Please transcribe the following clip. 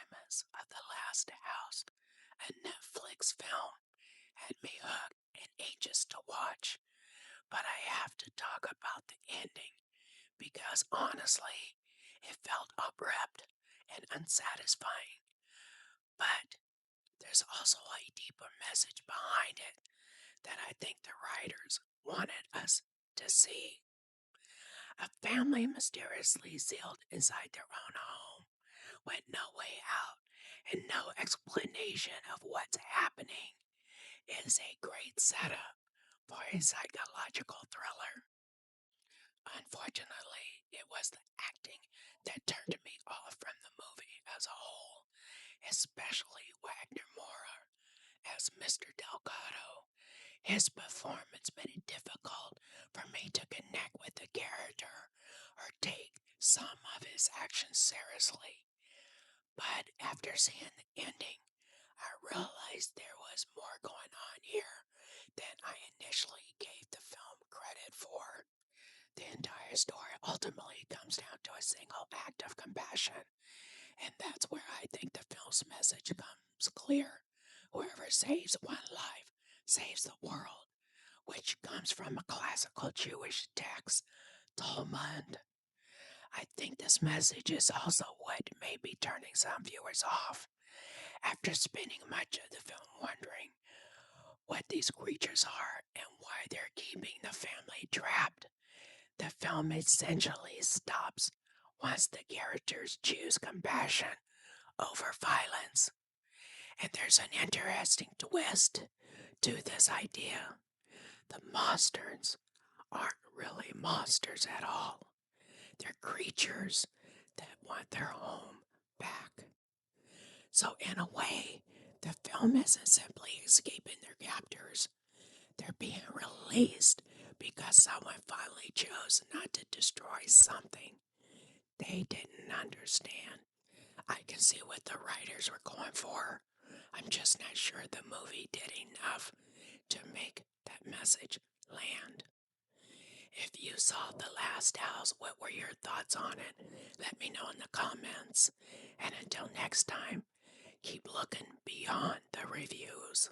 premise of The Last House, a Netflix film, had me hooked and anxious to watch, but I have to talk about the ending because honestly, it felt abrupt and unsatisfying. But there's also a deeper message behind it that I think the writers wanted us to see. A family mysteriously sealed inside their own home with no way out and no explanation of what's happening is a great setup for a psychological thriller. Unfortunately, it was the acting that turned me off from the movie as a whole, especially Wagner Moura as Mr. Delgado. His performance made it difficult for me to connect with the character or take some of his actions seriously. But after seeing the ending, I realized there was more going on here than I initially gave the film credit for. The entire story ultimately comes down to a single act of compassion, and that's where I think the film's message comes clear. Whoever saves one life saves the world, which comes from a classical Jewish text, Talmud. I think this message is also what may be turning some viewers off. After spending much of the film wondering what these creatures are and why they're keeping the family trapped, the film essentially stops once the characters choose compassion over violence. And there's an interesting twist to this idea. The monsters aren't really monsters at all. They're creatures that want their home back. So, in a way, the film isn't simply escaping their captors. They're being released because someone finally chose not to destroy something they didn't understand. I can see what the writers were going for. I'm just not sure the movie did enough to make that message land. If you saw The Last House, what were your thoughts on it? Let me know in the comments. And until next time, keep looking beyond the reviews.